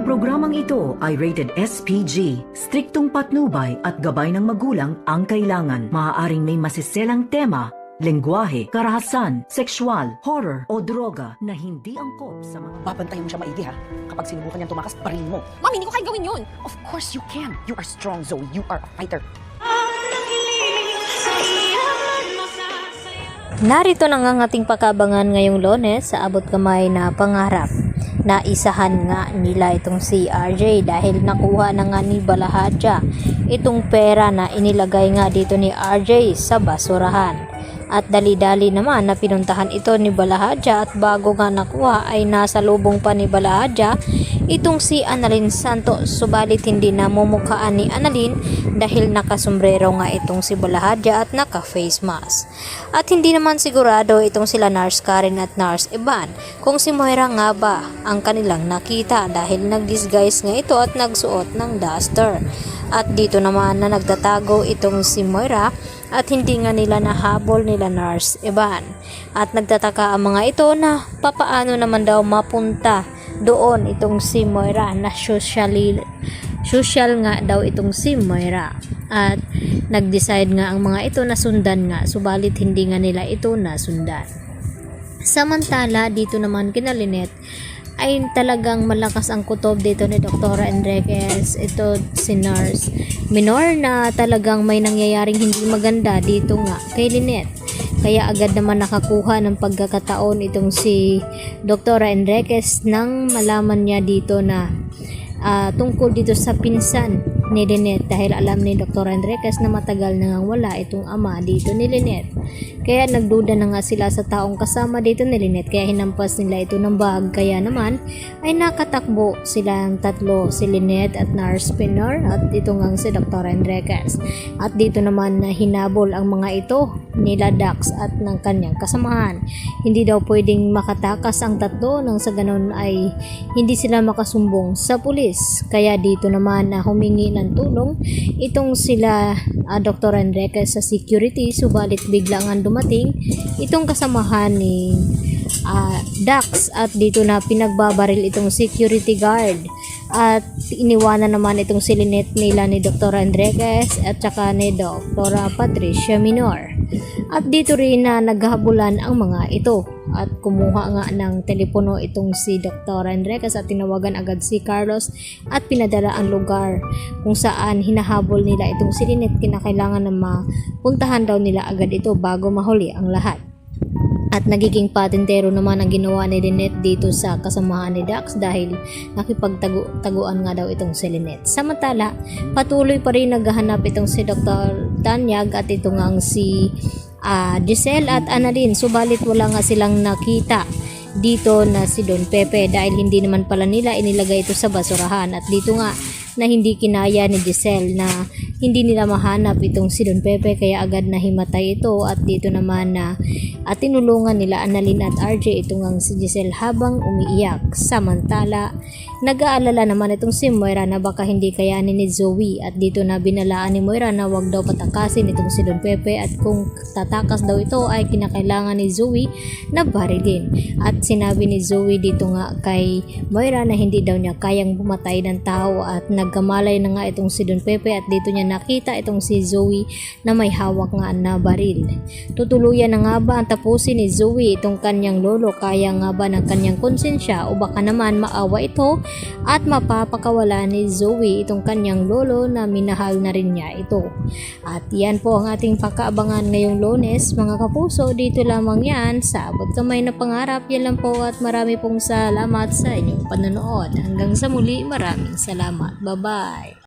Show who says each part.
Speaker 1: programang ito ay rated SPG. Striktong patnubay at gabay ng magulang ang kailangan. Maaaring may masiselang tema, lengguwahe, karahasan, sexual, horror o droga na hindi angkop sa mga...
Speaker 2: Babantayan mo siya maigi ha. Kapag sinubukan niyang tumakas, parin mo.
Speaker 3: Mami, hindi ko kaya gawin yun.
Speaker 2: Of course you can. You are strong, Zoe. You are a fighter.
Speaker 4: Narito na nga ang ating pakabangan ngayong Lunes sa abot kamay na pangarap. Naisahan nga nila itong si RJ dahil nakuha na nga ni Balahadja itong pera na inilagay nga dito ni RJ sa basurahan. At dali-dali naman na pinuntahan ito ni Balahadja at bago nga nakuha ay nasa lubong pa ni Balahadja itong si Annalyn Santos, subalit hindi na mumukhaan ni Annalyn dahil nakasombrero nga itong si Balahadja at naka-face mask. At hindi naman sigurado itong sila Nurse Karen at Nurse Ivan kung si Moira nga ba ang kanilang nakita dahil nag-disguise nga ito at nagsuot ng duster. At dito naman na nagtatago itong si Moira at hindi nga nila nahabol nila Nurse Ivan. At nagtataka ang mga ito na papaano naman daw mapunta doon itong si Moira na social nga daw itong si Moira. At nag-decide nga ang mga ito na sundan nga, subalit hindi nga nila ito nasundan. Samantala dito naman kina Lynette ay talagang malakas ang kutob dito ni Dr. Enriquez. Ito si Nurse Minor na talagang may nangyayaring hindi maganda dito nga kay Lynette. Kaya agad naman nakakuha ng pagkakataon itong si Dr. Enriquez nang malaman niya dito na tungkol dito sa pinsan ni Lynette dahil alam ni Dr. Enriquez na matagal na ngang wala itong ama dito ni Lynette. Kaya nagduda na nga sila sa taong kasama dito ni Lynette kaya hinampas nila ito ng bag. Kaya naman ay nakatakbo silang tatlo, si Lynette at Nurse Pinor at ito nga si Dr. Enriquez. At dito naman na hinabol ang mga ito nila Dax at ng kanyang kasamahan. Hindi daw pwedeng makatakas ang tatlo nang sa ganon ay hindi sila makasumbong sa pulis. Kaya dito naman na humingi ng tulong itong sila Dr. Enriquez sa security, subalit bigla nga dumating itong kasamahan ni Dax at dito na pinagbabaril itong security guard at iniwanan naman itong si Lynette nila ni Dr. Enriquez at saka ni Dr. Patricia Minor. At dito rin na naghabulan ang mga ito at kumuha nga ng telepono itong si Dr. Enriquez at tinawagan agad si Carlos at pinadala ang lugar kung saan hinahabol nila itong si Lynette. Kinakailangan na mapuntahan daw nila agad ito bago mahuli ang lahat. At nagiging patintero naman ang ginawa ni Lynette dito sa kasamahan ni Dax dahil nakipagtaguan nga daw itong si Lynette. Samantala, patuloy pa rin naghahanap itong si Dr. Tanyag at ito nga si Giselle at Annalyn, subalit wala nga silang nakita dito na si Don Pepe dahil hindi naman pala nila inilagay ito sa basurahan. At dito nga na hindi kinaya ni Giselle na hindi nila mahanap itong si Don Pepe kaya agad na himatay ito. At dito naman na tinulungan nila Annalyn at RJ itong si Giselle habang umiiyak. Samantala nag-aalala naman itong si Moira na baka hindi kayanin ni Zoe at dito na binalaan ni Moira na wag daw patakasin itong si Don Pepe at kung tatakas daw ito ay kinakailangan ni Zoe na barilin. At sinabi ni Zoe dito nga kay Moira na hindi daw niya kayang bumatay ng tao at nagkamalay na nga itong si Don Pepe at dito niya nakita itong si Zoe na may hawak nga na baril. Tutuluyan na nga ba ang tapusin ni Zoe itong kanyang lolo? Kaya nga ba ng kanyang konsensya o baka naman maawa ito at mapapakawala ni Zoe itong kanyang lolo na minahal na rin niya ito? At yan po ang ating pakaabangan ngayong Lunes mga kapuso. Dito lamang yan sa abot kamay na pangarap. Yan lang po at marami pong salamat sa inyong panonood. Hanggang sa muli, maraming salamat. Bye-bye!